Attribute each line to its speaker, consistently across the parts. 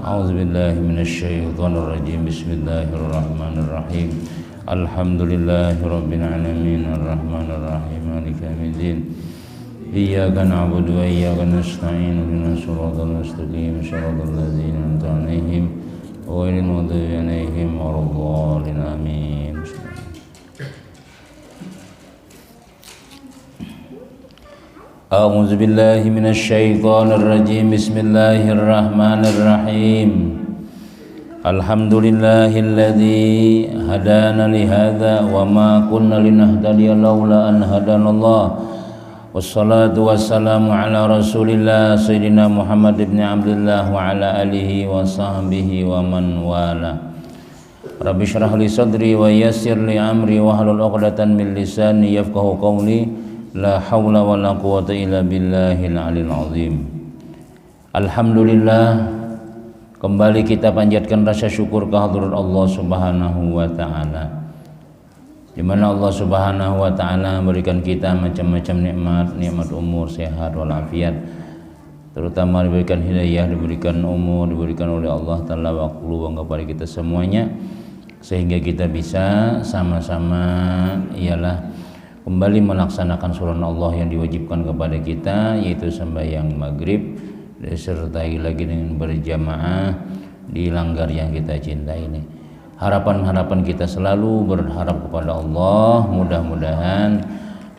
Speaker 1: A'udzu billahi minasyaitonir rajim. Bismillahirrahmanirrahim. Alhamdulillahirabbil alamin arrahmanir rahim maliki yaumiddin. Iyyaka na'budu wa iyyaka nasta'in ihdinas siratal mustaqim siratal ladzina an'amta 'alaihim ghairil maghdubi 'alaihim waladdallin amin. A'udzu billahi minasyaitonir rajim. Bismillahirrahmanirrahim. Alhamdulillahilladzi hadana li hadza wa ma kunna linahtadiya laula an hadanallah. Wassalatu wassalamu ala Rasulillah sayyidina Muhammad ibn Abdullah wa ala alihi wa sahbihi wa man wala. Rabbi shrah li sadri wa yassir li amri wa hlul 'uqdatan min lisani yafqahu qawli. La haula wa la quwata illa billahil aliyil azim. Alhamdulillah, kembali kita panjatkan rasa syukur kehadirat Allah Subhanahu wa taala, di mana Allah Subhanahu wa taala memberikan kita macam-macam nikmat umur, sehat walafiat, terutama diberikan hidayah, diberikan umur, diberikan oleh Allah taala waktu luang kepada kita semuanya, sehingga kita bisa sama-sama ialah kembali melaksanakan sunnah Allah yang diwajibkan kepada kita, yaitu sembahyang maghrib disertai lagi dengan berjamaah di langgar yang kita cintai ini. Harapan kita selalu berharap kepada Allah, mudah-mudahan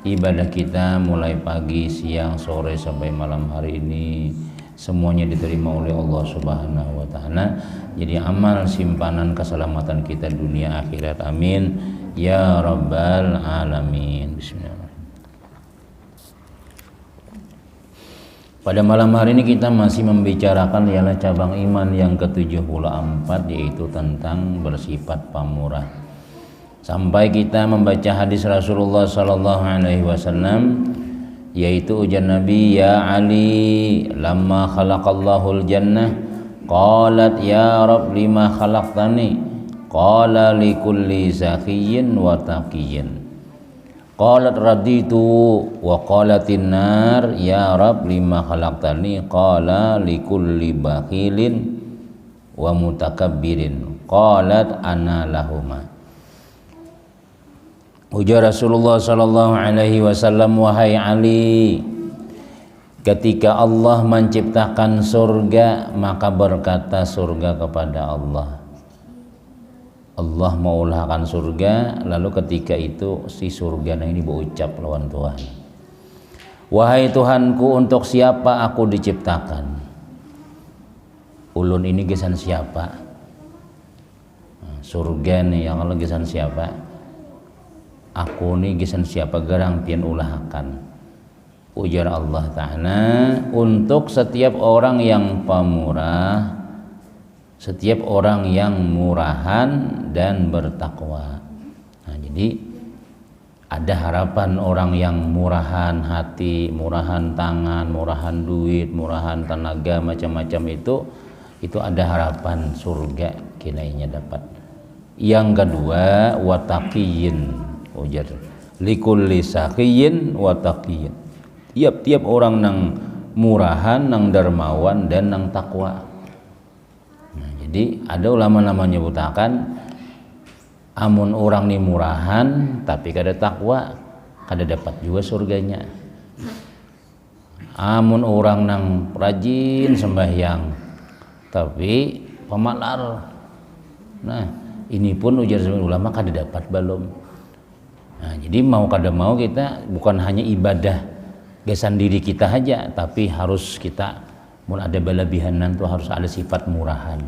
Speaker 1: ibadah kita mulai pagi, siang, sore sampai malam hari ini semuanya diterima oleh Allah Subhanahu wa taala, jadi amal simpanan keselamatan kita dunia akhirat. Amin ya rabbal alamin. Bismillahirrahmanirrahim. Pada malam hari ini kita masih membicarakan ialah cabang iman yang ke-74, yaitu tentang bersifat pamurah. Sampai kita membaca hadis Rasulullah sallallahu alaihi wasallam, yaitu ujar Nabi, ya Ali, lamma khalaqallahul jannah qalat ya Rabb lima khalaqtani, qala likulli zakiyyin wa taqiyyin, qalat raditu, wa qalatin nar ya Rabb lima khalaqtani, qala likulli bakhilin wa mutakabbirin, qalat ana lahuma. Ujar Rasulullah sallallahu alaihi wasallam, wahai Ali, ketika Allah menciptakan surga, maka berkata surga kepada Allah. Allah mengulahkan surga, lalu ketika itu si surga ini berucap lawan Tuhan, wahai Tuhanku, untuk siapa aku diciptakan? Ulun ini gesan siapa? Surga nih yang Allah gesan siapa? Aku nih gesan siapa gerang pian ulahakan. Ujar Allah Ta'ala, untuk setiap orang yang pemurah, setiap orang yang murahan dan bertakwa. Nah, jadi ada harapan orang yang murahan hati, murahan tangan, murahan duit, murahan tenaga, macam-macam itu ada harapan surga kinainya dapat. Yang kedua, wataqiyin, ujar likulli sakiyyin wa taqiyyin, tiap orang nang murahan, nang dermawan dan nang takwa. Nah, jadi ada ulama-ulama menyebutkan amun orang ni murahan tapi kada takwa, kada dapat juga surganya. Amun orang nang rajin sembahyang tapi pemalar, nah ini pun ujar ulama kada dapat belum. Nah, jadi mau kada mau kita bukan hanya ibadah gesan diri kita saja, tapi harus kita mun ada balabihanan tuh harus ada sifat murahan.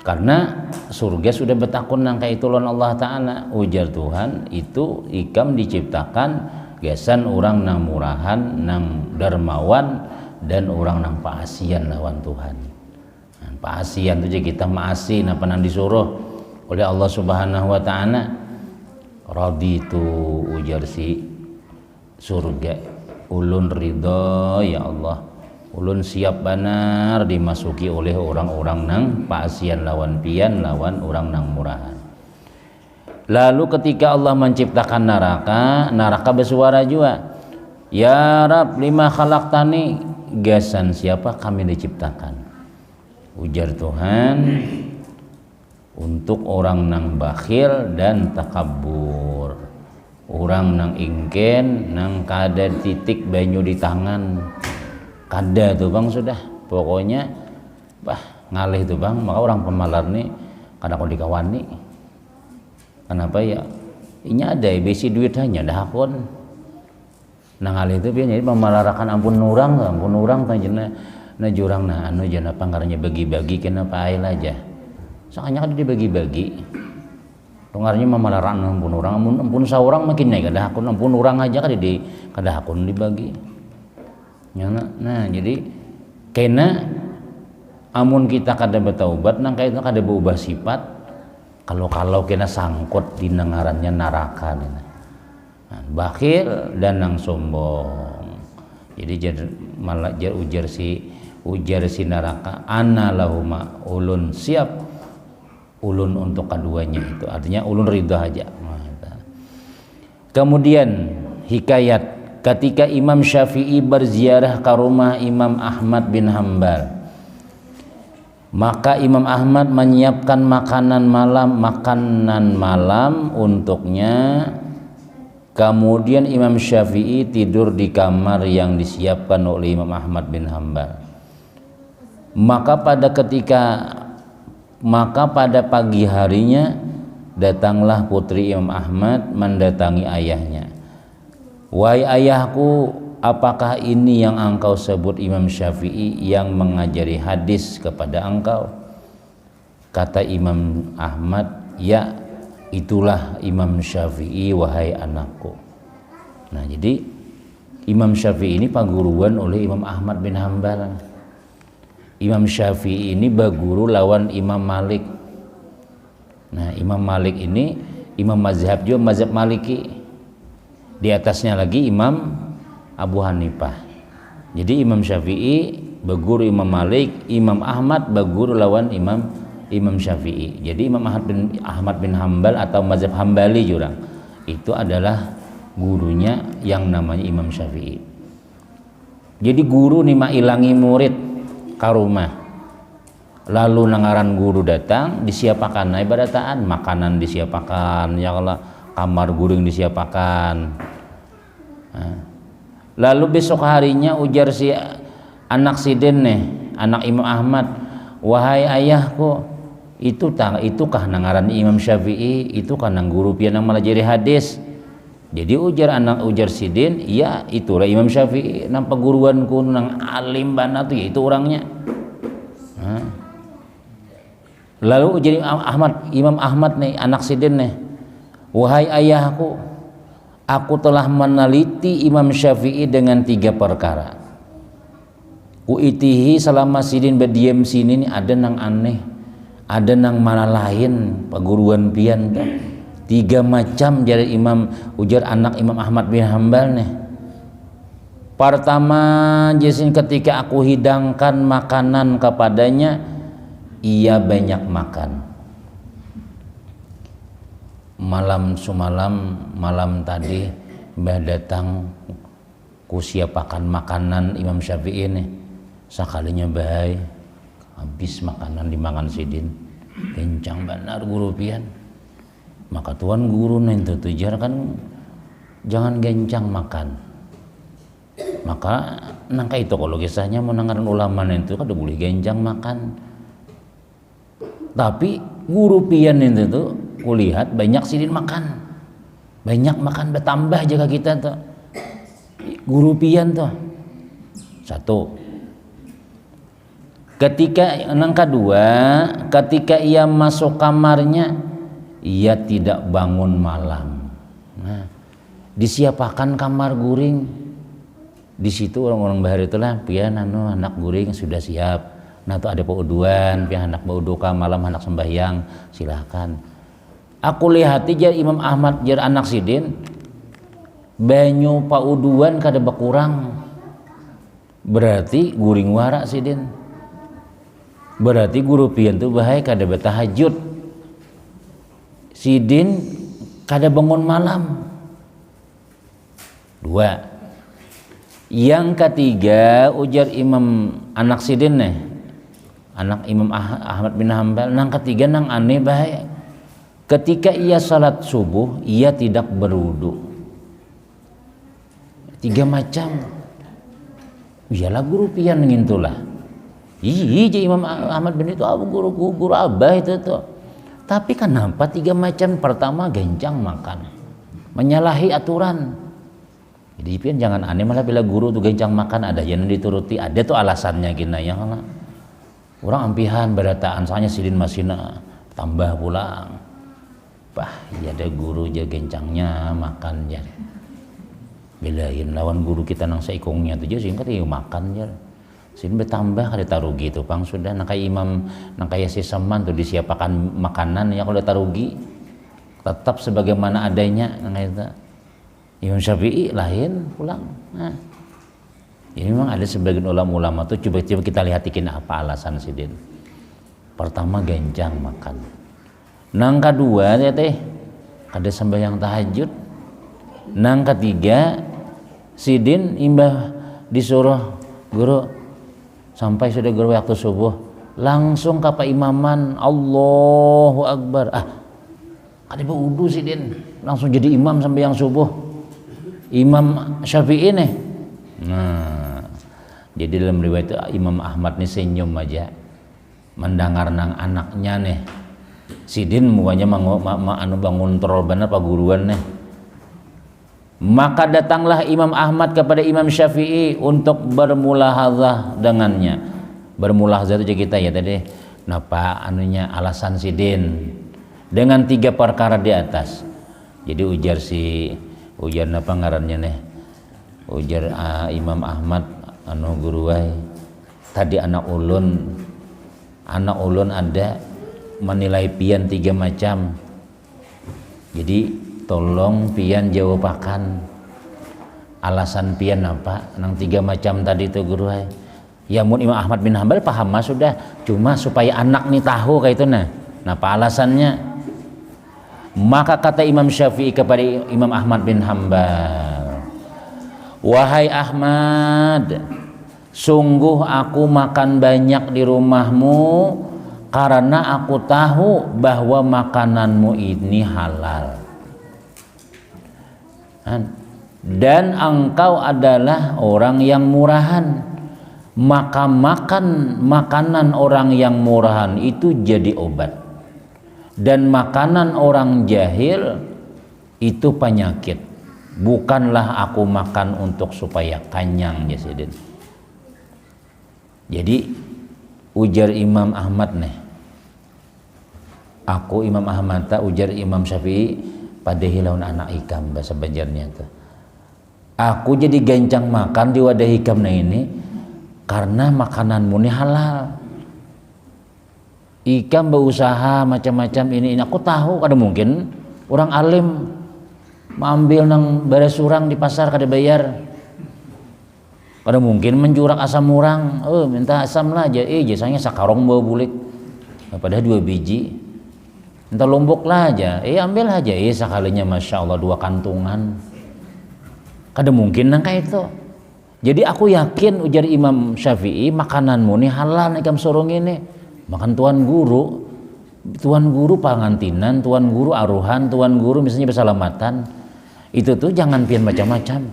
Speaker 1: Karena surga sudah betakun nang kayak itu lawan Allah Ta'ala. Ujar Tuhan, itu ikam diciptakan gesan orang nang murahan, nang dermawan, dan orang nang paasian lawan Tuhan. Nah, paasian itu kita maasi napa nang disuruh oleh Allah Subhanahu wa taala. Raditu, ujar si surga, ulun ridho ya Allah, ulun siap benar dimasuki oleh orang-orang nang paasian lawan pian, lawan orang nang murahan. Lalu ketika Allah menciptakan neraka bersuara juga, ya Rab lima khalaqtani, gasan siapa kami diciptakan? ujar Tuhan, untuk orang nang bakhil dan takabur, orang nang ingken nang kada titik banyu di tangan, kada tuh bang sudah pokoknya ngalih tuh bang. Maka orang pemalar nih kada kau dikawani. Kenapa ya? Ini ada besi duit hanya dah akun. Nang ngalih itu biar jadi memalarakan ampun orang tanjena na jurang na anu jana panggarnya bagi-bagi kenapa ail aja. Soalnya kan dibagi-bagi. Tungarnya memalaran ampun orang, ampun saurang makin naik kada akun, ampun orang aja kada akun dibagi. Nah, jadi kena amun kita kada bertaubat nang kaitna kada berubah sifat, kalau kena sangkut di nengarannya neraka nah, bakhil dan nang sombong. Jadi malah ujar si neraka, ana lahuma, ulun siap ulun untuk keduanya itu, artinya ulun ridha aja. Kemudian hikayat ketika Imam Syafi'i berziarah ke rumah Imam Ahmad bin Hambal, maka Imam Ahmad menyiapkan makanan malam untuknya. Kemudian Imam Syafi'i tidur di kamar yang disiapkan oleh Imam Ahmad bin Hambal. Maka pada pagi harinya datanglah putri Imam Ahmad mendatangi ayahnya. Wahai ayahku, apakah ini yang engkau sebut Imam Syafi'i yang mengajari hadis kepada engkau? Kata Imam Ahmad, ya, itulah Imam Syafi'i wahai anakku. Nah, jadi Imam Syafi'i ini paguruan oleh Imam Ahmad bin Hambal. Imam Syafi'i ini baguru lawan Imam Malik. Nah, Imam Malik ini imam mazhab juga, mazhab Maliki. Di atasnya lagi Imam Abu Hanifah. Jadi Imam Syafi'i baguru Imam Malik, Imam Ahmad baguru lawan Imam Syafi'i. Jadi Imam Ahmad bin Hambal atau mazhab Hambali jurang itu adalah gurunya yang namanya Imam Syafi'i. Jadi guru nih mah ilangi murid ke rumah, lalu nangaran guru datang disiapakan ibadataan, makanan disiapakan, ya Allah, kamar guru yang disiapakan. Nah, lalu besok harinya ujar si anak sidin nih, anak Imam Ahmad, wahai ayahku, itukah nangaran Imam Syafi'i, itukah nang guru pian nang melajari hadis. Jadi ujar sidin, iya itulah Imam Syafi'i, nang peguruanku nang alim banget tuh, itu orangnya. Nah. Lalu ujar Imam Ahmad nih, anak sidin nih, wahai ayahku, aku telah meneliti Imam Syafi'i dengan 3 perkara. Uitihi selama sidin berdiam sini nih, ada nang aneh, ada nang mana lain peguruan pian tuh. 3 macam jadi ujar anak Imam Ahmad bin Hambal nih. Pertama, jasin ketika aku hidangkan makanan kepadanya, ia banyak makan. Malam tadi mbah datang ku siapakan makanan Imam Syafi'i nih. Sakalinya baik habis makanan dimakan sidin, kencang benar guru pian. Maka tuan guru nih tujar kan jangan gencang makan. Maka nangka itu kalau kisahnya menangaran ulama itu kan udah boleh gencang makan. Tapi guru pian itu tuh kulihat banyak sidin makan, banyak makan bertambah jaga kita tuh. Guru pian tuh satu. Ketika ia masuk kamarnya, ia tidak bangun malam. Nah, disiapakan kamar guring. Di situ orang-orang bahar itulah pian anak guring sudah siap. Nah, tuh ada pauduan, pian anak pauduka malam anak sembahyang, silakan. Aku lihat jar Imam Ahmad jar anak sidin banyu pauduan kada berkurang. Berarti guring warak sidin. Berarti guru pian tuh bahaya kada bertahajud. Sidin kada bangun malam. 2. Yang ketiga ujar Imam anak sidin nih, anak Imam Ahmad bin Hambal. Nang ketiga nang aneh bahaya. Ketika ia salat subuh, ia tidak berwudu. 3 macam. Iyalah guru pian ngintulah. Iya Imam Ahmad bin itu guru abah itu tuh. Tapi kenapa 3 macam? Pertama gencang makan, menyalahi aturan. Jadi pian jangan aneh malah bila guru tuh gencang makan ada yang dituruti, ada tuh alasannya gina ya kan. Orang ampihan berataan soalnya sidin masina tambah pulang. Bah, ya ada guru aja gencangnya makan ya. Belain lawan guru kita nang saikongnya tuh aja singkat ya makan ya. Sin bertambah kada tarugi tuh pang sudah nang kayak imam nang kayak si seman tuh disiapkan makanan ya kalau tarugi tetap sebagaimana adanya nang itu. Imam Syafi'i lain pulang. Nah. Ini memang ada sebagian ulama tuh coba kita lihatikin apa alasan sidin. Pertama gencang makan. Nang kedua ya teh kada sembahyang tahajud. Nang ketiga sidin imbah disuruh guru sampai sudah guru waktu subuh langsung ke imaman Allahu Akbar. Kada wudu sidin langsung jadi imam sampai yang subuh. Imam Syafi'i nih. Nah, jadi dalam riwayat Imam Ahmad nih senyum aja mendengar nang anaknya nih. Sidin mukanya anu bangun terol bener pak guruan nih. Maka datanglah Imam Ahmad kepada Imam Syafi'i untuk bermulahadzah dengannya. Bermulahadzah itu kita ya tadi. Napa anunya alasan sidin dengan 3 perkara di atas. Jadi ujar napa ngarannya nih. Ujar Imam Ahmad anu guruai. Tadi anak ulun ada menilai pian 3 macam. Jadi tolong pian jawabakan alasan pian apa nang 3 macam tadi itu guru ay. Ya mun Imam Ahmad bin Hambal paham mah sudah, cuma supaya anak nih tahu kayak itu nah apa alasannya. Maka kata Imam Syafi'i kepada Imam Ahmad bin Hambal, wahai Ahmad, sungguh aku makan banyak di rumahmu karena aku tahu bahwa makananmu ini halal. Dan engkau adalah orang yang murahan, maka makan makanan orang yang murahan itu jadi obat, dan makanan orang jahil itu penyakit. Bukanlah aku makan untuk supaya kenyang ya sidin. Jadi ujar Imam Ahmad nih, aku Imam Ahmad tak ujar Imam Syafi'i pada hilaun anak ikam bahasa Banjarnya tuh. Aku jadi gencang makan di wadah ikam nah ini karena makananmu ini halal. Ikam berusaha macam-macam ini aku tahu kada mungkin orang alim mengambil nang beres surang di pasar kada bayar. Kada mungkin menjurak asam urang, minta asam lah aja, jasanya sakarong bawa bulik. Padahal 2 biji. Minta lombok lah aja, ambil aja, sekalinya masya Allah 2 kantungan. Kada mungkin nang kayak itu. Jadi aku yakin ujar Imam Syafi'i makananmu ini halal nih kam sorong ini. Makan tuan guru pangantinan, tuan guru aruhan, tuan guru misalnya bersalamatan. Itu tuh jangan pian macam-macam.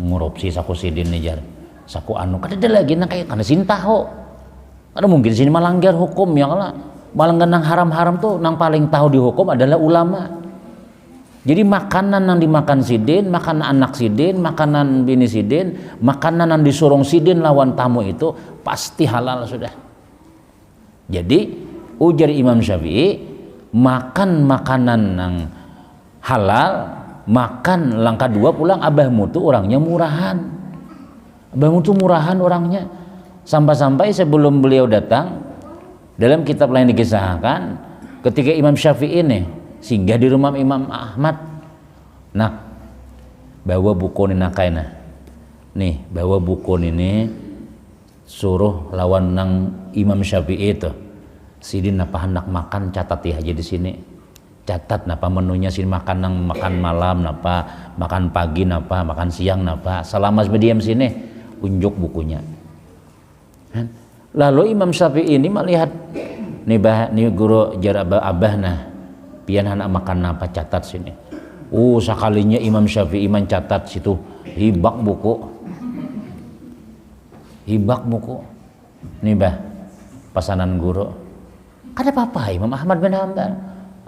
Speaker 1: Ngurupsi saku sidin nih jar. Saku anu kada ada lagi nang kayak kada sintaho. Kada mungkin sini melanggar hukum ya kala. Melanggar nang haram-haram tuh nang paling tahu dihukum adalah ulama. Jadi makanan yang dimakan sidin, makanan anak sidin, makanan bini sidin, makanan yang disurung sidin lawan tamu itu pasti halal sudah. Jadi ujar Imam Syafi'i makan makanan yang halal, makan langkah 2 pulang abahmu tuh orangnya murahan. Abahmu tuh murahan orangnya. Sampai-sampai sebelum beliau datang dalam kitab lain dikisahkan ketika Imam Syafi'i nih singgah di rumah Imam Ahmad. Nah, bawa buku ini nakaina. Nih, bawa buku ini suruh lawan nang Imam Syafi'i itu. Sidin napa hendak makan catat ya aja di sini. Catat napa menunya sini makan nang makan malam napa, makan pagi napa, makan siang napa. Selama diam sini unjuk bukunya. Lalu Imam Syafi'i ini melihat nih guru jar abahna pian anak makan apa catat sini. Sekalinya Imam Syafi'i mencatat situ hibak buku. Nih bah pesanan guru. Kada apa-apa Imam Ahmad bin Hanbal.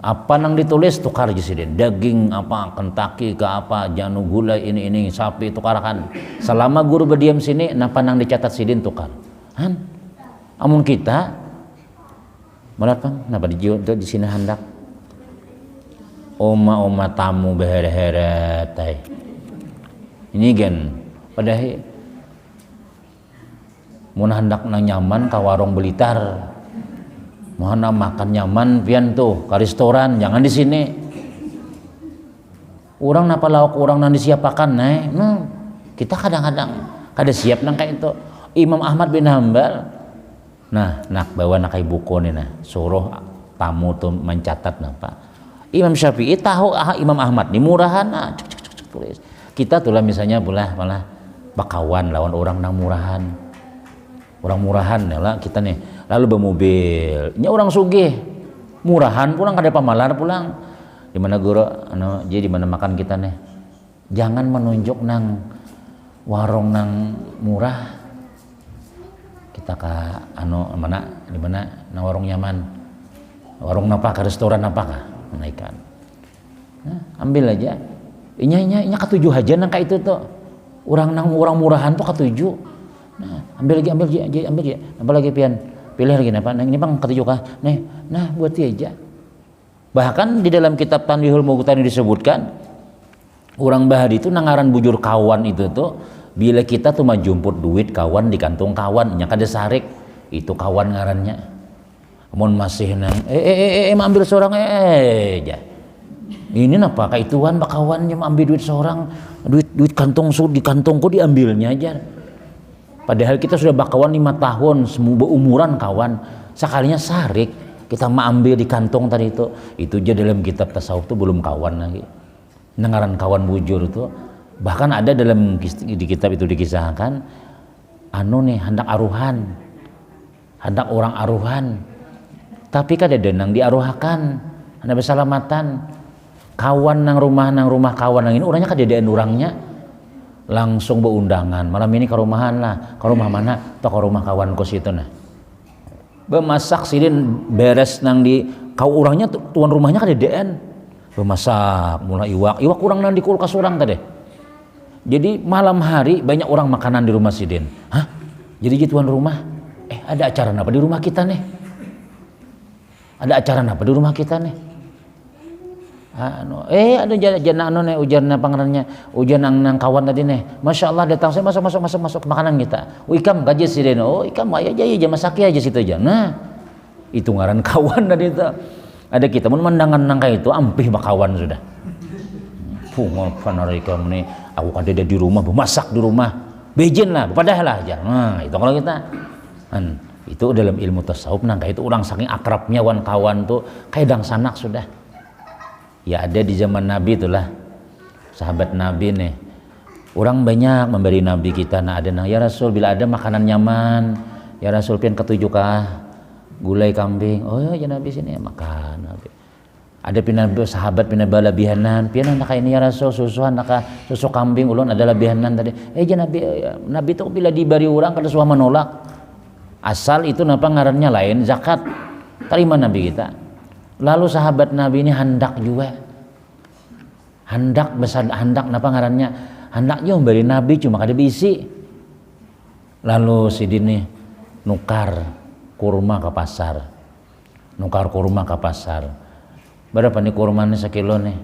Speaker 1: Apa nang ditulis tukar aja sidin. Daging apa Kentucky ke apa janu gulai ini sapi tukarakan. Selama guru berdiam sini napa nang dicatat sidin tukar. Han? Amun kita malah pang napa di sini hendak oma tamu beheret-heret tai. Ini gen padahal mun hendak nang nyaman ka warung Blitar. Mohon makan nyaman pian tuh ke restoran, jangan di sini. Orang napa lauk orang nang disiapakan kita kadang-kadang kada siap nang kayak itu. Imam Ahmad bin Hanbal nak bawa nak buku nih suruh tamu tuh mencatat napa. Imam Syafi'i tahu Imam Ahmad nih murahan tulis. Kita tuh lah misalnya malah bakawan lawan orang nang murahan. Orang murahan ya lah kita nih lalu bermobil nya orang sugih murahan pulang kada pamalar pulang di mana guru jadi di mana makan kita nih jangan menunjuk nang warung nang murah kita ke mana di mana nang warung nyaman warung napa ke restoran apa kah menaikkan ambil aja inya ketujuh aja nang kayak itu tuh orang murahan tuh ketujuh. Ambil lagi apa lagi pian pilih lagi apa ini bang ketujuh kah buat aja. Bahkan di dalam kitab Tanbihul Mughthani disebutkan orang bahadi itu nangaran bujur kawan itu tuh bila kita tuh mah jumput duit kawan di kantung kawan nya kada sarik itu kawan ngarannya. Mun masih nang ambil seorang aja ini napa kaituan bakawannya ambil duit seorang duit kantong di kantongku diambilnya aja. Padahal kita sudah bakawan 5 tahun, semua umuran kawan. Sekalinya sarik, kita mau ambil di kantong tadi itu. Itu aja dalam kitab tasawuf itu belum kawan lagi. Nengaran kawan bujur itu. Bahkan ada dalam di kitab itu dikisahkan, hendak aruhan. Hendak orang aruhan. Tapi kada denang diaruhakan. Hendak bersalamatan. Kawan nang rumah kawan nang ini orangnya kada dean orangnya. Langsung beundangan malam ini ke rumahan lah ke rumah mana atau ke rumah kawan kos itu bemasak sidin beres nang di kau orangnya tuan rumahnya kadedaan bemasak mulai iwak kurang nang di kulkas orang tadi jadi malam hari banyak orang makanan di rumah sidin jadi tuan rumah ada acara apa di rumah kita nih ada jana ujar pangarannya ujar nang kawan tadi nih masya Allah datang saya masuk makanan kita ikam gaji sih ikam aja masak aja situ aja itu ngaran kawan tadi itu ada kita mun mandangan nang kayak itu ampih bakawan sudah panari kamu nih aku kada di rumah bemasak di rumah bejin lah padahal lah aja itu kalau kita itu dalam ilmu tasawuf nang kayak itu orang saking akrabnya kawan tuh kayak dang sanak sudah. Ya ada di zaman Nabi itulah sahabat Nabi nih orang banyak memberi Nabi kita ada nang ya Rasul bila ada makanan nyaman ya Rasul pian ketujuh kah gulai kambing ya Nabi sini makan Nabi ada pinabi sahabat pinabala bihanan pian anak ini ya Rasul susu kambing ulun adalah bihanan tadi Nabi itu bila diberi orang kada suah menolak asal itu napa ngarannya lain zakat terima Nabi kita. Lalu sahabat Nabi ini hendak napa ngarannya hendaknya memberi Nabi cuma kada bisi lalu sidin nih nukar kurma ke pasar berapa nih kurma nih sekilo nih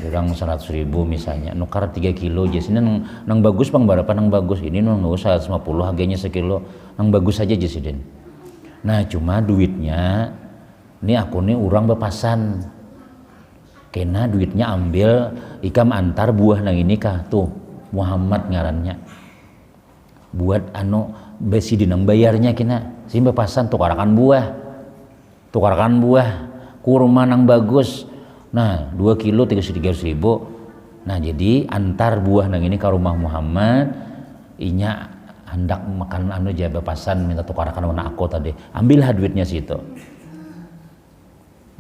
Speaker 1: kurang 100.000 misalnya nukar 3 kilo aja sini nang bagus bang berapa nang bagus ini nang 150 harganya sekilo nang bagus aja sidin nah cuma duitnya ini aku nih orang bepasan kena duitnya ambil ikam antar buah nang ini kah tuh Muhammad ngarannya buat besi dinang bayarnya kena sih bepasan tukarakan buah kurma nang bagus 2 kilo 300.000 nah jadi antar buah nang ini ke rumah Muhammad inya hendak makan anu aja bepasan minta tukarakan warna aku tadi, ambillah duitnya situ.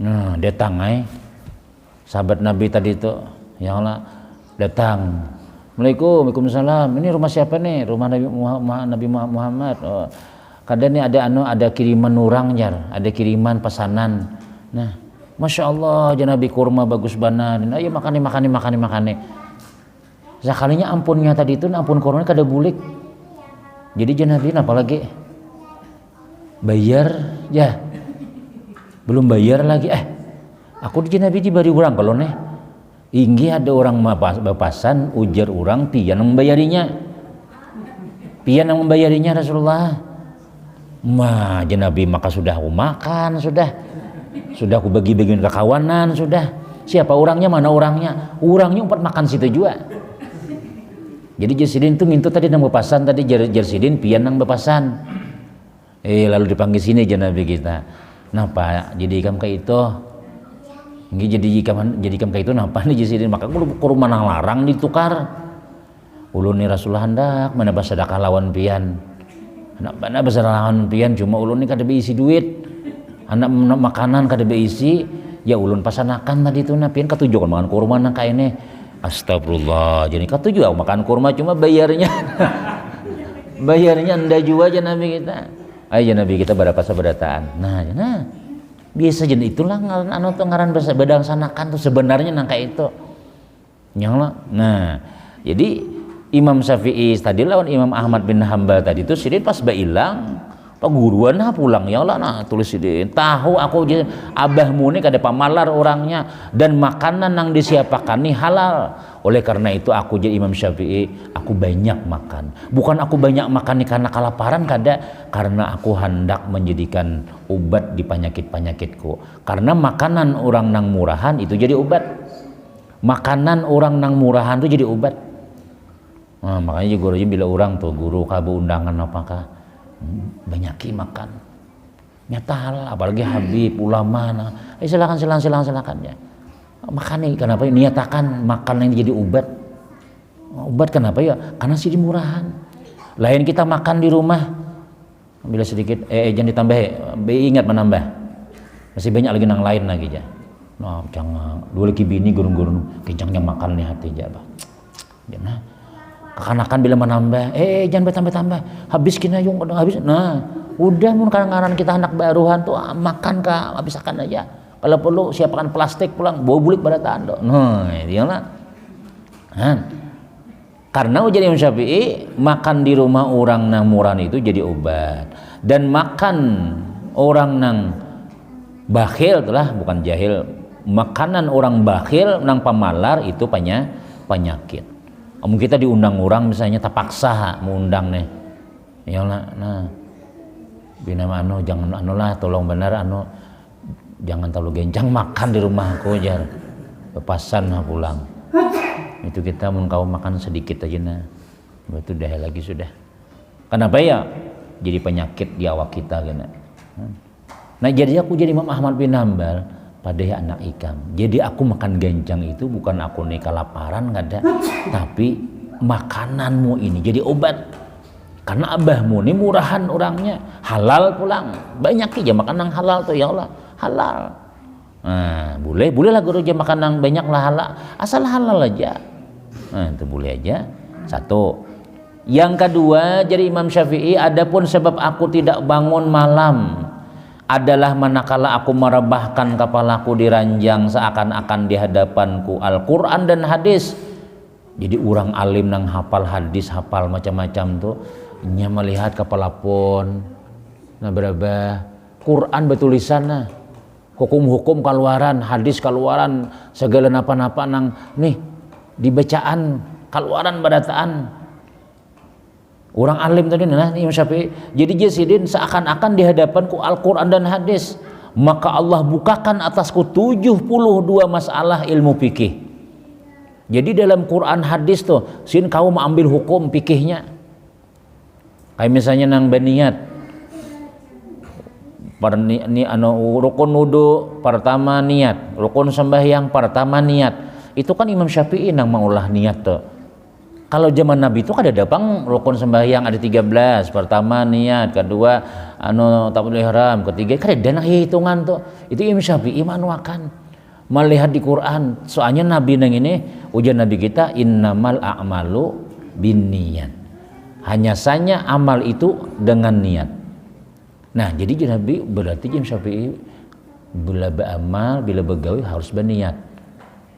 Speaker 1: Nah datang sahabat Nabi tadi itu, ya Allah datang, Assalamualaikum, waalaikumsalam, ini rumah siapa nih? Rumah Nabi Muhammad. Oh, kadang nih ada kiriman nurang jar, ada kiriman pesanan. Nah, masya Allah, Nabi kurma bagus banget. Ayo makani. Sekalinya ampunnya tadi itu, ampun kurma kada bulik. Jadi Nabi apalagi bayar ya, belum bayar lagi. Aku di Nabi diberi orang kalau nih, inggi ada orang bapasan ujar orang pian yang membayarinya Rasulullah. Nabi maka sudah aku makan, sudah aku bagi-bagiin ke kawanan, sudah. Siapa orangnya, mana orangnya? Orangnya umpat makan situ juga. Jadi Jersidin itu ngintut tadi nang bepasan tadi Jersidin pian nang bepasan. Lalu dipanggil sini Nabi kita. Napa jadi ikam kayak itu? Nggih jadi ikam kayak itu napa nih Jersidin? Maka kudu rumah nang larang ditukar. Ulun ni Rasulullah hendak mana bersedekah lawan pian. Anak bersedekah lawan pian cuma ulun ni kada beisi duit. Anak makanan kada beisi, ya ulun pasanakan tadi itu na pian katuju kan makan kurma nang kae ne. Astagfirullah, jadi katuju aku makan kurma cuma bayarnya anda juga aja Nabi kita. Ayo Nabi kita berapa sabadataan. Nah, biasa jadi itulah ngaran badang sanakan tuh sebenarnya nang kayak itu. Nyala. Nah, jadi Imam Syafi'i tadi lawan Imam Ahmad bin Hambal tadi itu sidin pas bailang paguruan pulang ya Allah nah tulis sidin tahu aku abahmu ni kada pamalar orangnya dan makanan yang disiapakan ni halal. Oleh karena itu aku jadi Imam Syafi'i aku banyak makan, bukan aku banyak makan ni karena kelaparan kada, karena aku hendak menjadikan obat di penyakit-penyakitku. Karena makanan orang nang murahan itu jadi obat, makanan orang nang murahan itu jadi obat. Nah, makanya guru bila orang tuh guru kabu undangan apakah banyaki makan nyata halal, apalagi Habib ulama silakan ya makan nih. Kenapa niatakan makan yang jadi obat kenapa ya? Karena sih murahan. Lain kita makan di rumah bila sedikit jangan ditambah ingat menambah masih banyak lagi nang lain lagi ya. Nah jangan dua lagi bini gurung-gurung kencangnya makan nih hati jabah jangan kekanakan bila menambah jangan bertambah-tambah habis kena yung habis. Nah udah mun kadang-kadang kita anak baruhan tuh makan kah habisakan aja, kalau perlu siapkan plastik pulang bawa bulik pada tando. Nah iyalah karena ujar Imam Syafi'i makan di rumah orang nang murahan itu jadi obat, dan makan orang nang bakhil itulah bukan jahil, makanan orang bakhil nang pamalar itu penyakit. Mungkin kita diundang orang misalnya terpaksa mengundang nih ya nah bina jangan lah tolong benar jangan terlalu gencang makan di rumahku jar pepasan pulang itu kita mun kau makan sedikit aja nah itu dah lagi sudah. Kenapa ya? Jadi penyakit di awak kita kena. Nah jadi aku jadi Imam Ahmad bin Hambal pada anak ikam. Jadi aku makan gencang itu bukan aku nih kelaparan nggak ada, tapi makananmu ini jadi obat. Karena abahmu ini murahan orangnya, halal pulang. Banyak aja makanan halal tuh ya Allah, halal. Nah, boleh lah guru aja makanan banyak lah halal, asal halal aja. Nah, itu boleh aja. Satu. Yang kedua, jadi Imam Syafi'i adapun sebab aku tidak bangun malam adalah manakala aku merebahkan kepalaku di ranjang seakan-akan di hadapanku Al-Quran dan hadis. Jadi orang alim nang hafal hadis, hafal macam-macam tuh nya melihat kepala pon nah berapa Quran betulisan nah hukum-hukum keluaran, hadis keluaran, segala napa-napa nang nih dibacaan keluaran badataan orang alim tadi nah Imam Syafi'i. Jadi Jasidin seakan-akan di hadapanku Al-Quran dan hadis, maka Allah bukakan atasku 72 masalah ilmu fikih. Jadi dalam Quran hadis tuh sin kau mau ambil hukum fikihnya. Kayak misalnya nang baniat rukun wudu pertama niat, rukun sembahyang pertama niat. Itu kan Imam Syafi'i nang mengulah niat tuh. Kalau zaman Nabi itu kada dapang rukun sembahyang ada 13. Pertama niat, kedua takbiratul ihram, ketiga kada dana hitungan tuh. Itu Imam Syafi'i manuakan melihat di Quran. Soalnya Nabi nang ini ujian Nabi kita innamal a'malu binniyat. Hanya saja amal itu dengan niat. Nah, jadi Nabi berarti Imam Syafi'i bila beramal, bila begawi harus berniat.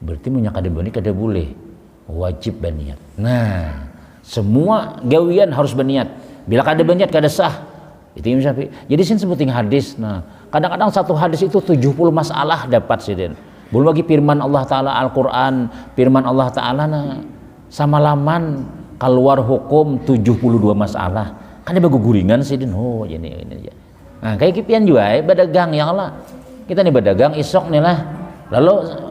Speaker 1: Berarti punya kada bani kada boleh. Wajib berniat. Nah, semua gawian harus berniat. Bila kada berniat kada sah. Itu Imam Syafi'i. Jadi sini sebutin hadis. Nah, kadang-kadang satu hadis itu 70 masalah dapat sidin. Belum lagi firman Allah Ta'ala Al-Quran, firman Allah Ta'ala sama laman keluar hukum 72 masalah. Kan ada bagu guringan sidin. Oh, ini aja. Nah, kayak kipian juga berdagang ya Allah. Kita nih berdagang isok nih lah. Lalu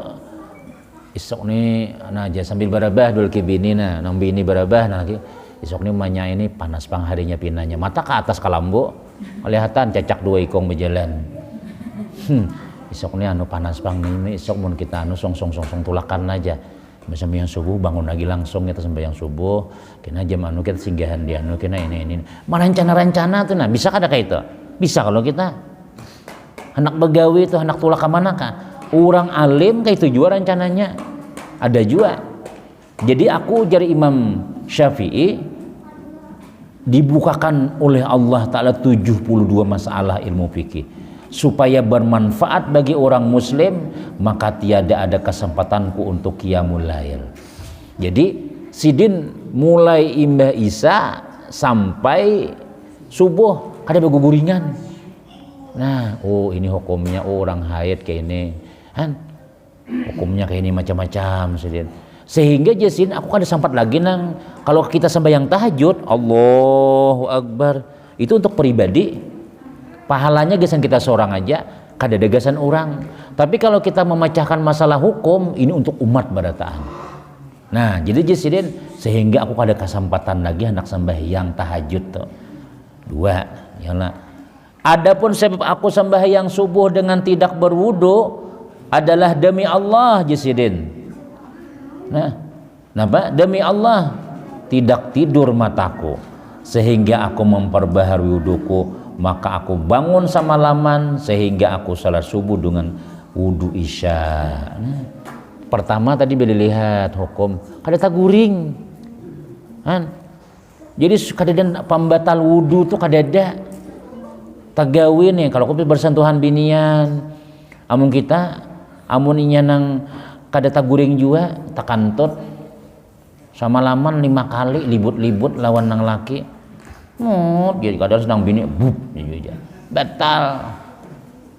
Speaker 1: isok nih aja sambil barabah dul kibini nang bini barabah isok nih manya ini panas pang harinya pinanya mata ke atas kalambo kelihatan cacak dua ikong berjalan isok nih panas pang ini isok mun kita song tulakan aja sembahyang subuh bangun lagi langsung kita sembahyang subuh kena jam kita singgahan dia kena ini rencana tuh bisa kada kayak itu bisa kalau kita anak begawi itu anak tulak mana kan orang alim kayak itu juga rencananya ada juga. Jadi aku jadi Imam Syafi'i dibukakan oleh Allah Ta'ala 72 masalah ilmu fikih supaya bermanfaat bagi orang muslim, maka tiada ada kesempatanku untuk qiyamul lail. Jadi sidin mulai imbah Isa sampai subuh kada beguguringan. Nah, oh ini hukumnya orang haid kayak ini kan hukumnya kayak ini macam-macam sidin. Sehingga jasin aku kada sempat lagi nang kalau kita sembahyang tahajud Allahu Akbar itu untuk pribadi pahalanya gasan kita seorang aja kada ada gasan orang. Tapi kalau kita memecahkan masalah hukum ini untuk umat barataan. Nah jadi jasin sehingga aku kada kesempatan lagi anak sembahyang tahajud tuh dua ya lah. Adapun sebab aku sembahyang subuh dengan tidak berwudu adalah demi Allah jasidin. Nah, kenapa? Demi Allah tidak tidur mataku sehingga aku memperbaharui wuduku, maka aku bangun sama laman sehingga aku salat subuh dengan wudu isya. Nah, pertama tadi bila lihat hukum kada taguring kan. Jadi kadang pembatal wudu tuh kada ada tagawin nih kalau aku bersentuhan binian amun kita amun inya nang kada taguring juga takantut sama laman 5 kali libut-libut lawan nang laki jadi kadang sedang bini bup batal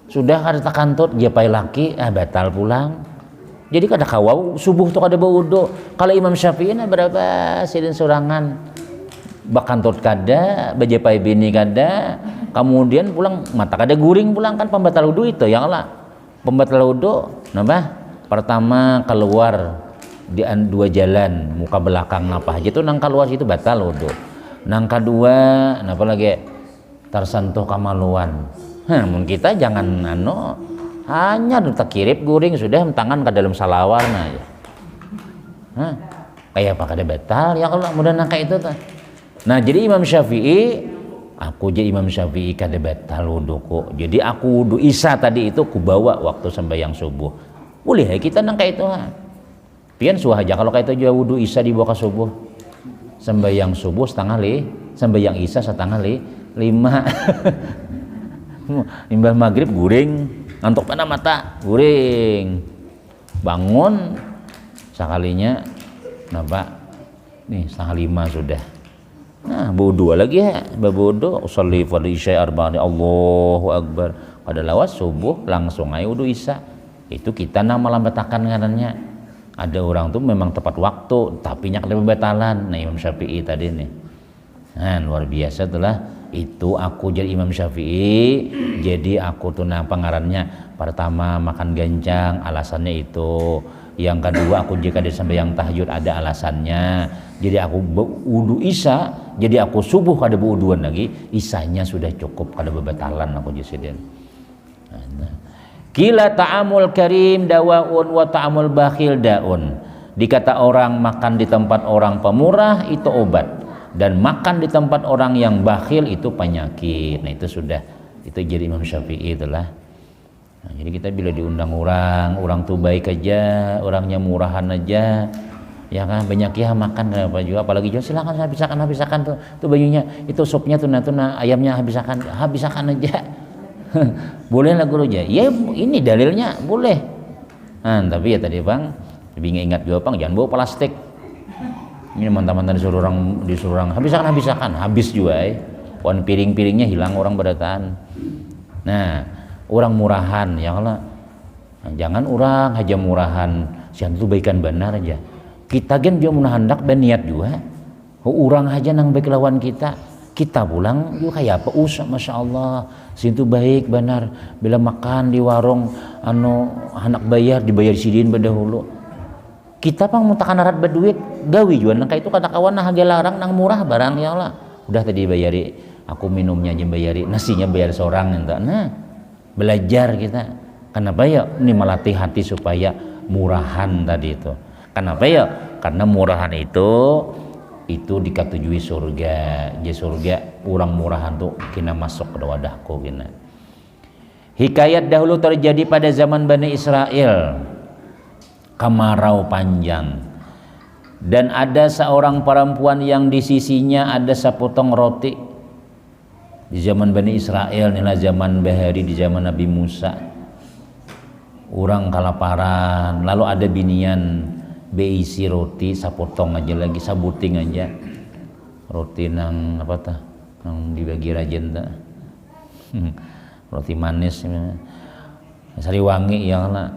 Speaker 1: sudah kada takantut dia pai laki batal pulang jadi kada kawau subuh tuh kada baudo. Kalau Imam Syafi'i berapa sidin sorangan bakantut kada bajapai bini kada kemudian pulang mata kada guring pulang kan pembatal wudu itu yang lah pembatal wudu nambah pertama keluar di dua jalan muka belakang napa aja tuh nang keluar situ batal wudu. Nang kedua napa lagi tersentuh kamaluan. Mun kita jangan hanya terkirip guring sudah tangan ke dalam salawar aja. Kayak apa kada batal ya kalau mudah nang kayak itu tuh. Nah jadi Imam Syafi'i aku jadi Imam Syafi'i kada batal wuduku. Jadi aku wudu isya tadi itu ku bawa waktu sembahyang subuh. Boleh ya kita nang kayak itu pian suah aja kalau kayak itu juga wudu isya dibawa ke subuh. Sembahyang subuh sembahyang isya setengah 5. Imbah maghrib guring, ngantuk pada mata guring. Bangun sekalinya napa nih setengah 5 sudah. Nah, wudu lagi ya, wudu usolli fardhu isya arba'in Allahu Akbar. Pada lawas subuh langsung aja wudu isya. Itu kita nama lambatakan ngarannya. Ada orang tuh memang tepat waktu, tapi nya kada pembatalan. Nah, Imam Syafi'i tadi nih. Nah, luar biasa telah itu aku jadi Imam Syafi'i. Jadi aku tuh nah pengarannya pertama makan gancang, alasannya itu. Yang kedua aku jika disembahyang tahajud ada alasannya. Jadi aku wudu isya, jadi aku subuh kada wuduan lagi, isanya sudah cukup kada bebatalan aku jasidin. Kila ta'amul karim dawaun wa ta'amul bakhil daun. Dikata orang makan di tempat orang pemurah itu obat, dan makan di tempat orang yang bakhil itu penyakit. Nah itu sudah, itu jadi Imam Syafi'i itulah. Nah, jadi kita bila diundang orang tuh baik aja, orangnya murahan aja, ya kan, banyak ya makan apa juga, apalagi jual silakan habiskan tuh bajunya, itu supnya tuh ayamnya habiskan aja. Boleh lah guru aja. Ya ini dalilnya boleh. Nah, tapi ya tadi Bang, lebih ingat juga Bang, jangan bawa plastik. Ini mantan-mantan disuruh orang habiskan, habis juga wan piring-piringnya hilang orang berataan. Nah, orang murahan ya Allah. Nah, jangan orang aja murahan, sian itu baikan benar aja. Kita gen dia mun hendak dan niat juga. Orang aja nang baik lawan kita pulang juga kayak apa usah, masya Allah situ baik benar, bila makan di warung anak dibayar sidin berdahulu, kita pang mutakan arat berduit gawi jual nang itu kata kawan nah harga larang nang murah barang ya Allah, udah tadi bayari aku minumnya aja bayari, nasinya bayar seorang entah. Nah belajar kita, kenapa ya ini melatih hati supaya murahan tadi itu. Kenapa ya? Karena murahan itu dikatujui surga. Jadi surga orang murahan tuh kena masuk ke wadahku kena. Hikayat dahulu terjadi pada zaman Bani Israel, kemarau panjang, dan ada seorang perempuan yang di sisinya ada sepotong roti. Di zaman Bani Israel inilah zaman bahari, di zaman Nabi Musa, orang kelaparan, lalu ada binian beisi roti sapotong aja lagi, sabuting aja roti nang apa tah nang dibagi rajen tah roti manis sari wangi ya Allah.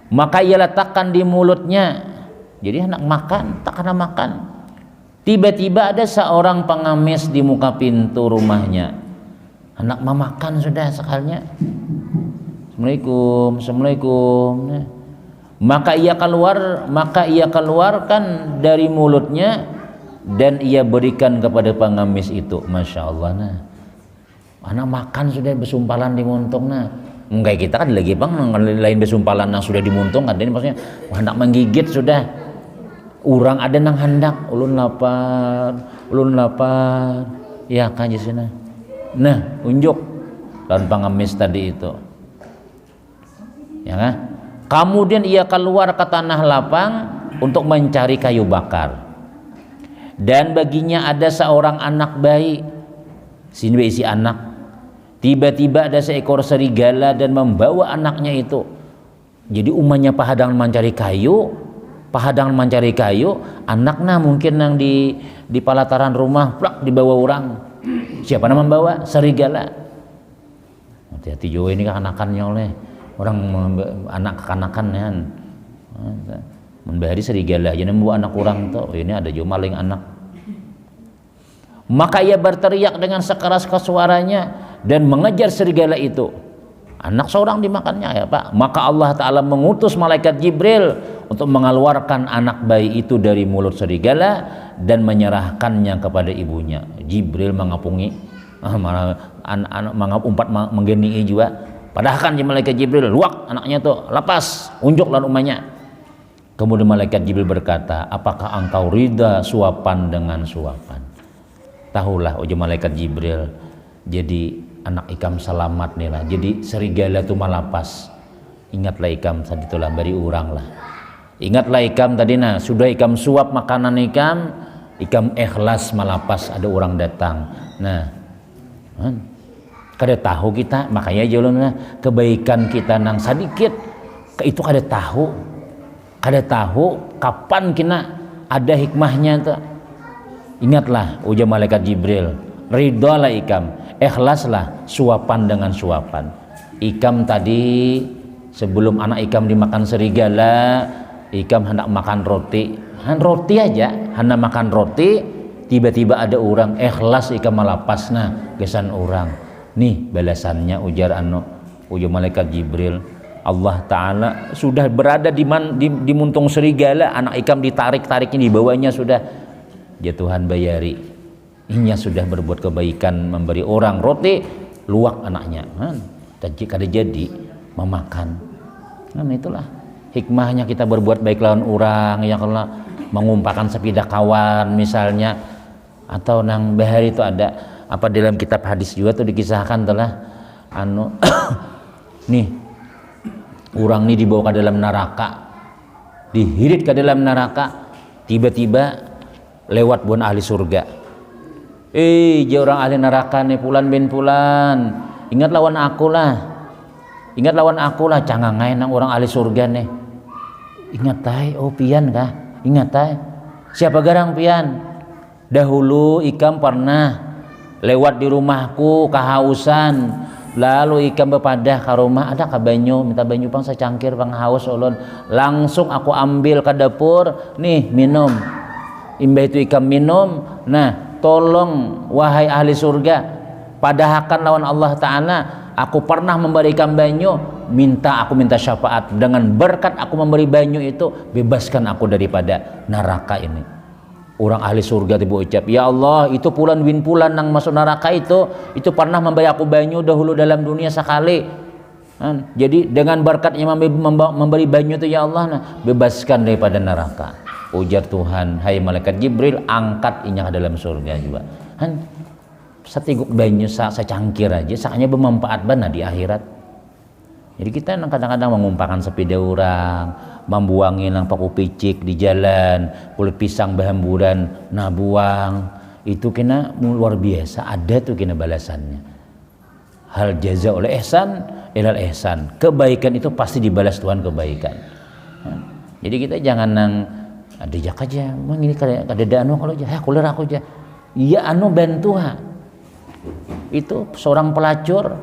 Speaker 1: Maka ia letakkan di mulutnya, jadi anak makan tak kena makan. Tiba-tiba ada seorang pengamis di muka pintu rumahnya, anak memakan sudah sekalinya, Assalamualaikum. Maka ia keluarkan dari mulutnya dan ia berikan kepada pengamis itu. Masya Allah, nah anak makan sudah besumpalan di muntung. Nah enggak, kita kan lagi Bang lain besumpalan yang sudah dimuntung kan, ini maksudnya hendak menggigit sudah. Orang ada nang hendak ulun lapar ya kan jisina. Nah unjuk lawan pengamis tadi itu ya kan. Kemudian ia keluar ke tanah lapang untuk mencari kayu bakar, dan baginya ada seorang anak bayi. Sini berisi anak. Tiba-tiba ada seekor serigala dan membawa anaknya itu. Jadi umumnya pahadangan mencari kayu, anaknya mungkin yang di palataran rumah plak dibawa orang. Siapa yang membawa? Serigala. Hati-hati juga ini kekanakannya oleh orang, anak kekanakan ya. Membahari serigala aja membawa anak orang tuh, ini ada juga maling anak. Maka ia berteriak dengan sekeras suaranya dan mengejar serigala itu. Anak seorang dimakannya ya Pak. Maka Allah Ta'ala mengutus malaikat Jibril untuk mengeluarkan anak bayi itu dari mulut serigala dan menyerahkannya kepada ibunya. Jibril mengapungi, umpat menggeni juga. Padahal kan malaikat Jibril luak anaknya tuh, lepas unjuk lawan umanya. Kemudian malaikat Jibril berkata, apakah engkau ridha suapan dengan suapan? Tahulah uji malaikat Jibril, jadi anak ikam selamat nih lah, jadi serigala tuh malapas. Ingatlah ikam tadi tulah bari urang lah. Ingatlah ikam tadi nah, sudah ikam suap makanan ikam ikhlas malapas ada orang datang. Nah, kada tahu kita, makanya jalan kebaikan kita nang sedikit itu kada tahu kapan kena ada hikmahnya tuh. Ingatlah ujar malaikat Jibril, ridholah ikam, ikhlaslah suapan dengan suapan. Ikam tadi sebelum anak ikam dimakan serigala, ikam hendak makan roti aja, hendak makan roti, tiba-tiba ada orang ikhlas ikam malapasna gesan orang. Nih balasannya ujar malaikat Jibril, Allah Ta'ala sudah berada di muntung serigala, anak ikam ditarik-tarikin di bawahnya sudah, ya Tuhan bayari, inya sudah berbuat kebaikan memberi orang roti, luak anaknya, kada jadi memakan. Nah itulah hikmahnya kita berbuat baik lawan orang ya kalau mengumpulkan sepeda kawan misalnya, atau nang bahari itu ada apa dalam kitab hadis juga tuh dikisahkan telah nih orang nih dibawa ke dalam neraka, dihirit ke dalam neraka, tiba-tiba lewat buan ahli surga. Dia orang ahli neraka nih, pulan bin pulan, ingat lawan aku lah, cangangai nang orang ahli surga nih. Ingat tay, oh pian kah? Ingat tay, siapa garang pian? Dahulu ikam pernah lewat di rumahku kehausan, lalu ikam bepadah ke rumah, ada ka banyu, minta banyu pang secangkir pang haus ulun, langsung aku ambil ke dapur, nih minum. Imbah itu ikam minum, nah tolong wahai ahli surga, padahakan lawan Allah Ta'ala, aku pernah memberikan banyu, aku minta syafaat, dengan berkat aku memberi banyu itu, bebaskan aku daripada neraka ini. Orang ahli surga tiba ucap, ya Allah, itu pulan bin pulan nang masuk neraka itu pernah memberi aku banyu dahulu dalam dunia sekali. Jadi dengan berkatnya memberi banyu itu, ya Allah, nah, bebaskan daripada neraka. Ujar Tuhan, hai malaikat Jibril, angkat inya ke dalam surga juga. Setiguk banyu secangkir aja, sakanya bermanfaat benar di akhirat. Jadi kita kadang-kadang mengumpulkan sepeda orang, membuangi nang paku picik di jalan, kulit pisang bahamburan, nah buang, itu kena luar biasa, ada tuh kena balasannya. Hal jaza oleh ihsan ilal ihsan, kebaikan itu pasti dibalas Tuhan kebaikan. Jadi kita jangan nang ada jak aja, mang ini kada anu kalau aja, kulir aku aja, iya anu bantu ha. Itu seorang pelacur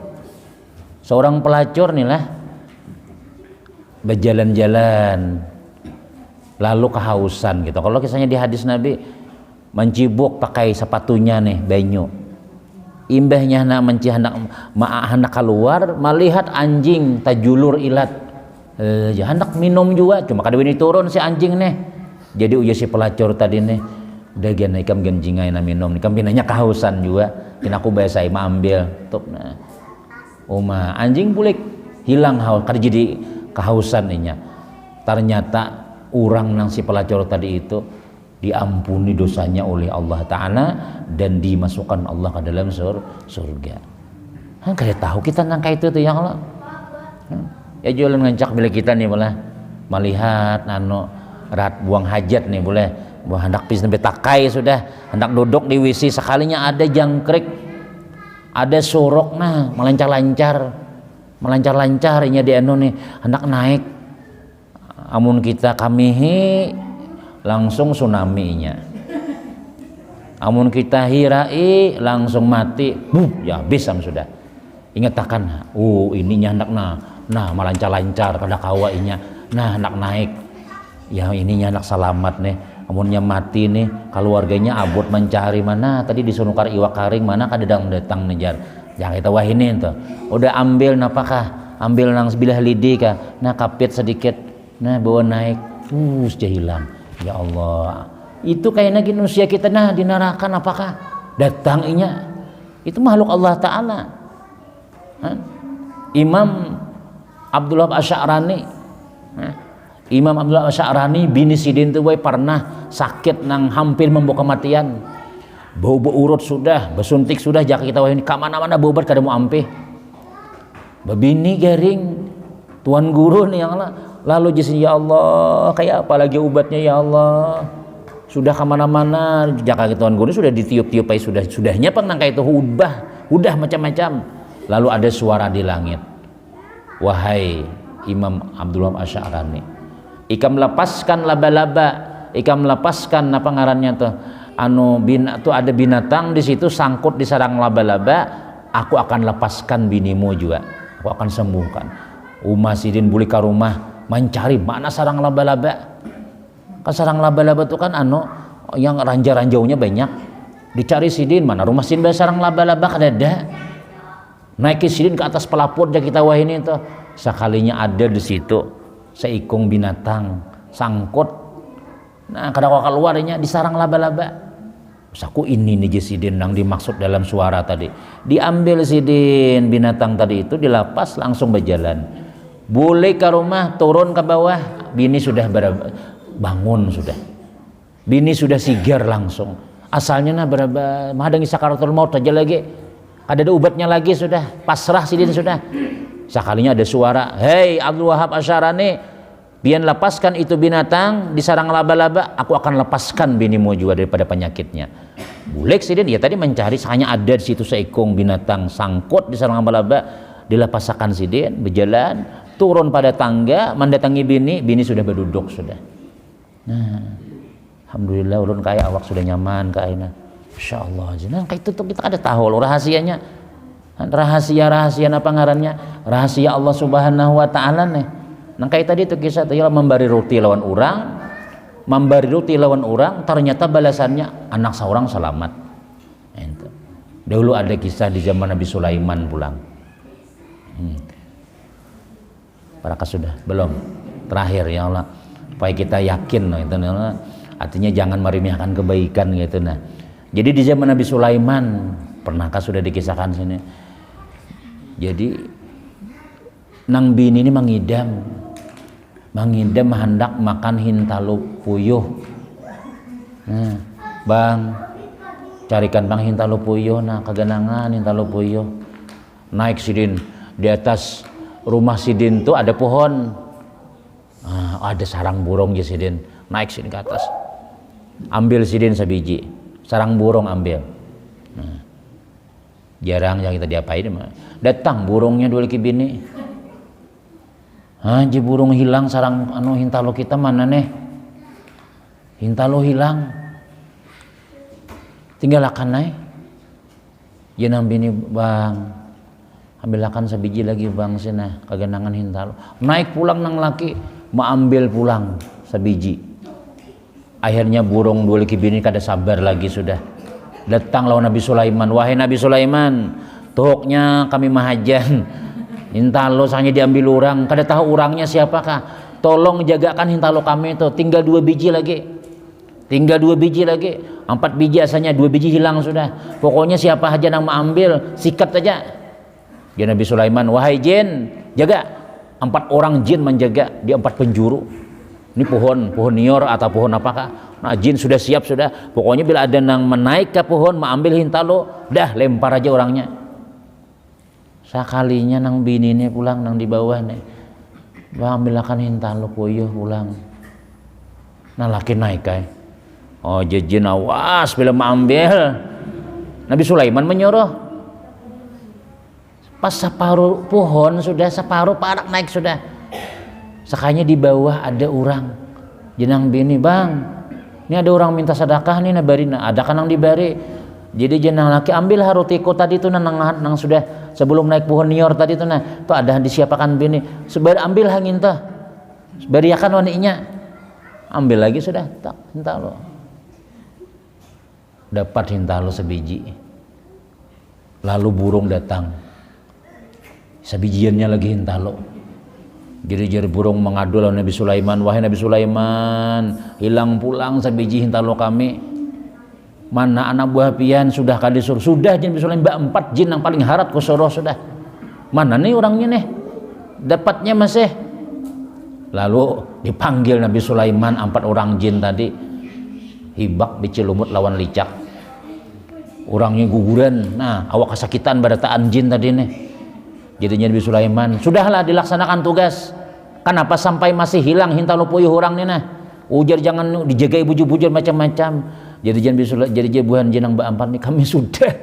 Speaker 1: nih lah, berjalan-jalan lalu kehausan gitu. Kalau kisahnya di hadis Nabi, mencibuk pakai sepatunya nih banyu, imbahnya hendak keluar melihat anjing tajulur ilat, hendak minum juga, cuma kada ini turun si anjing nih. Jadi uja si pelacur tadi nih, udah gana ikam genjingai na minum, ikam pinanya kehausan juga, kena aku biasa ima ambil, tuh nah, anjing bulik hilang haus, kada jadi kehausan inya. Ternyata orang nang si pelacur tadi itu diampuni dosanya oleh Allah Ta'ala dan dimasukkan Allah ke dalam surga. Kada tahu kita nang kayak itu tuh yang Allah. Ya jualan ngancak bila kita nih boleh melihat rat buang hajat nih boleh, hendak pis sampai takai sudah, hendak duduk di WC sekalinya ada jangkrik, ada sorok, nah melancar-lancar inya di anu nih, hendak naik, amun kita kamihi langsung tsunami nya, amun kita hirai langsung mati, ya habis sudah. Ingat akan, ininya hendak nah melancar-lancar pada kawa inya, nah hendak naik, ya ininya hendak selamat nih. Amunnya mati nih, keluarganya abot mencari mana tadi disunukar iwak karing mana kadang datang nejar, jangan kita wahinin tuh, udah ambil napakah, ambil nang sebilah lidi kah, nah kapit sedikit, nah bawa naik, sudah hilang. Ya Allah, itu kayaknya gini usia kita nah di neraka apakah datang inya, itu makhluk Allah Ta'ala. Imam Abdullah Asy'arani, Imam Abdullah Asy'arani bini Sidin tuh pernah sakit nang hampir membawa kematian, bau urut sudah, besuntik sudah, jaka kita ini kamana-mana bobat kada mau ampih, babini garing tuan guru nih yang lalu jisin, ya Allah kayak apa lagi obatnya ya Allah, sudah kemana-mana, jaka tuan guru sudah ditiup-tiup sudahnya pang nang kayak itu udah macam-macam. Lalu ada suara di langit, wahai Imam Abdullah Asy'arani, ikam lepaskan laba-laba, ikam lepaskan apa ngarannya tuh, tuh ada binatang di situ sangkut di sarang laba-laba, aku akan lepaskan binimu juga, aku akan sembuhkan. Sidin buli ke rumah mencari mana sarang laba-laba, kan sarang laba-laba tuh kan yang ranja-ranjaunya banyak, dicari Sidin mana rumah Sidin sarang laba-laba kada ada. Naik Sidin ke atas pelapor aja kita wah ini tuh, sekalinya ada di situ seikung binatang sangkut, nah kadang keluarnya di sarang laba-laba. Saku ini nih Sidin yang dimaksud dalam suara tadi, diambil Sidin binatang tadi itu, dilepas langsung berjalan, boleh ke rumah turun ke bawah, bini sudah bangun sudah. Bini sudah sigar langsung. Asalnya nah berapa menghadangi sakaratul maut aja lagi. Ada ubatnya lagi sudah. Pasrah sidin sudah. Sekalinya ada suara, "Hei Abdul Wahab Asyarani, pian lepaskan itu binatang disarang laba-laba, aku akan lepaskan binimu juga daripada penyakitnya." Bulek sidin ya tadi mencari, hanya ada di situ seekong binatang sangkut di sarang laba-laba, dilepaskan sidin, berjalan turun pada tangga mendatangi bini sudah berduduk sudah. Nah, alhamdulillah ulun kaya awak sudah nyaman kaina. Insyaallah aja. Nah, kayak itu tuh kita ada tahu loh rahasianya. Rahasia apa ngarannya? Rahasia Allah Subhanahu wa taala nih. Nah, kayak tadi tuh kisah tuh memberi roti lawan orang, ternyata balasannya anak seorang selamat. Itu. Dulu ada kisah di zaman Nabi Sulaiman pulang. Apakah sudah? Belum. Terakhir ya Allah. Supaya kita yakin itu artinya jangan meremehkan kebaikan gitu nah. Jadi di zaman Nabi Sulaiman, pernahkah sudah dikisahkan sini? Jadi nang bini ini mengidam hendak makan hintalu puyuh. Nah, bang, carikan bang hintalu puyuh, nah kegenangan hintalu puyuh. Naik sidin di atas rumah sidin tuh ada pohon. Ada sarang burung ya sidin. Naik sidin ke atas. Ambil sidin sebiji. Sarang burung ambil. Nah, jarang yang kita diapain mah. Datang burungnya dua laki bini. Haji burung hilang sarang hintalo kita mana nih? Hintalo hilang. Tinggalkan naik. Jenang bini bang. Ambilkan sebiji lagi bang sini kegenangan hintalo. Naik pulang nang laki mau ambil pulang sebiji. Akhirnya burung dua laki bini kada sabar lagi sudah. Datang lawan Nabi Sulaiman. Wahai Nabi Sulaiman, tuhuknya kami mahajan. Hintalo hanya diambil orang. Kada tahu orangnya siapakah. Tolong jagakan hintalo kami itu. Tinggal 2 biji lagi. 4 biji asalnya 2 biji hilang sudah. Pokoknya siapa aja yang mau ambil sikat aja. Ya Nabi Sulaiman, wahai jin, jaga. 4 orang jin menjaga di 4 penjuru. Ini pohon nior atau pohon apakah? Nah, jin sudah siap sudah. Pokoknya bila ada yang menaik ke pohon, mau ambil hintalo, dah lempar aja orangnya. Sekalinya nang bini ini pulang nang di bawah nih. Bang ambilkan hintalo puyuh pulang. Nah laki naik kai. Oh jin awas bila mau ambil. Nabi Sulaiman menyuruh. Pas separuh pohon sudah, separuh parak naik sudah. Sekalinya di bawah ada orang. Jenang bini, bang, ini ada orang minta sedekah nih nabari. Ada kan nang dibari. Jadi jenang laki ambil harutiko tadi tuh nang sudah sebelum naik pohon nior tadi tuh nah. Tuh ada disiapakan bini. Sebar ambil hangin tuh. Beriakan waninya. Ambil lagi sudah, tak hintalo. Dapat hintalo sebiji. Lalu burung datang. Sebijiannya lagi hintalo. Jadi burung mengadu lawan Nabi Sulaiman, wahai Nabi Sulaiman, hilang pulang sebiji hintalo kami. Mana anak buah pian sudah kali suruh. Sudah jin Nabi Sulaiman 4 jin yang paling harat ku suruh sudah. Mana nih orangnya nih? Dapatnya masih. Lalu dipanggil Nabi Sulaiman 4 orang jin tadi. Hibak bicilumut lawan licak. Orangnya guguran. Nah, awak kesakitan barataan jin tadi nih. Jadinya Nabi Sulaiman, sudahlah dilaksanakan tugas. Kenapa sampai masih hilang hintalo puyuh orang nih nah? Ujar jangan dijagai bujur-bujur macam-macam. Jadi buhan jenang Mbak nih kami sudah.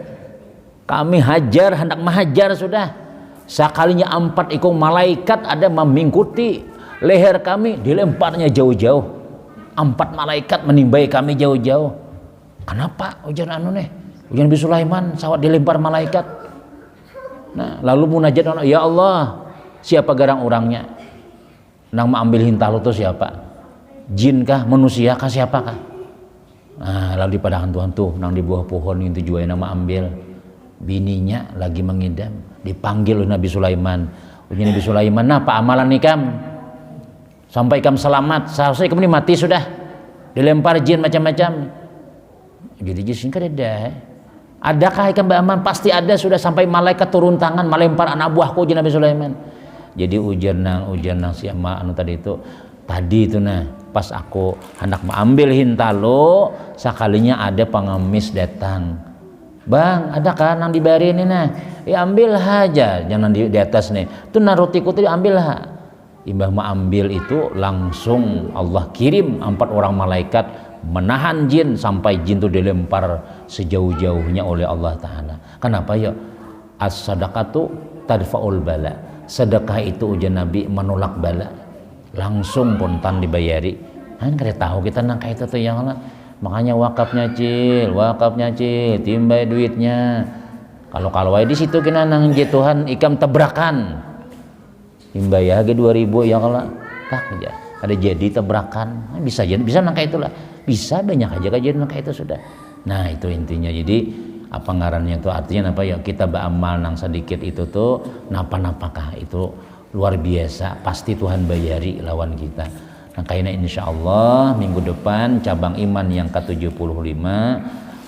Speaker 1: Kami hajar hendak mahajar sudah. Sekalinya 4 ekor malaikat ada memingkuti leher kami, dilemparnya jauh-jauh. 4 malaikat menimbai kami jauh-jauh. Kenapa? Ujar nih. Ujar Nabi Sulaiman sawat dilempar malaikat. Nah, lalu munajat, ya Allah, siapa garang orangnya? Nang mau ambil hintalo itu siapa? Jin kah, manusia kah, siapakah? Nah, lalu dipadakan Tuhan tuh, nang di bawah pohon itu juga yang nama ambil. Bininya lagi mengidam, dipanggil oleh Nabi Sulaiman. Ujian Nabi Sulaiman, apa amalan nih kam? Sampai kam selamat, seharusnya kamu ini mati sudah. Dilempar jin macam-macam. Jadi jin kan ada. Adakah ikan Mbak pasti ada sudah sampai malaikat turun tangan melempar anak buahku Nabi Sulaiman. Jadi ujar nang siapa tadi itu tadi itu nah pas aku hendak mengambil hintalo sekalinya ada pengemis datang, bang ada kan yang diberi ini nah, ya ambil aja jangan di atas nih tuh narutiku tuh ambil ha. Imbah mengambil itu langsung Allah kirim 4 orang malaikat menahan jin sampai jin itu dilempar sejauh-jauhnya oleh Allah Ta'ala. Kenapa ya? As-sadaqatu tadfa'ul bala. Sedekah itu ujian Nabi menolak bala. Langsung pontan dibayari. Kan kada tahu kita nangka itu tuh yang makanya wakafnya cil, timbai duitnya. Kalau di situ kena nang Tuhan ikam tabrakan. Timbai ya 2000 ya kalau tak aja. Ada jadi tabrakan. Bisa nangka itulah. Bisa banyak aja kejadian nangka itu sudah. Nah, itu intinya. Jadi apa ngarannya itu artinya apa ya kita beramal nang sedikit itu tuh napa-napakah itu luar biasa pasti Tuhan bayari lawan kita. Nah kayaknya insya Allah minggu depan cabang iman yang ke-75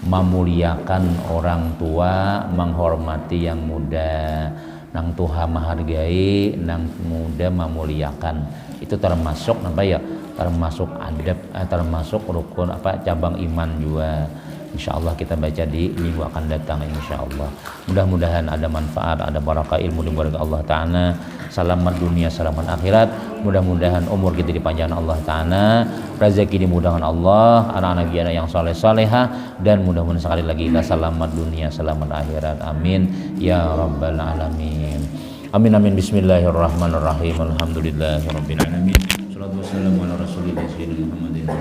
Speaker 1: memuliakan orang tua, menghormati yang muda, nang tuha menghargai, nang muda memuliakan. Itu termasuk apa ya? Termasuk adab, termasuk rukun apa cabang iman juga. Insyaallah kita baca di minggu akan datang insyaallah. Mudah-mudahan ada manfaat, ada barakah ilmu di barakah Allah Ta'ala. Selamat dunia, selamat akhirat. Mudah-mudahan umur kita dipanjangkan Allah Ta'ala, rezeki dimudahkan Allah, anak-anak kita yang saleh-salehah, dan mudah-mudahan sekali lagi kita selamat dunia, selamat akhirat. Amin ya rabbal alamin. Amin amin. Bismillahirrahmanirrahim. Alhamdulillahirabbil alamin. Shallallahu wasallam ala rasulillah sayyidina Muhammadin.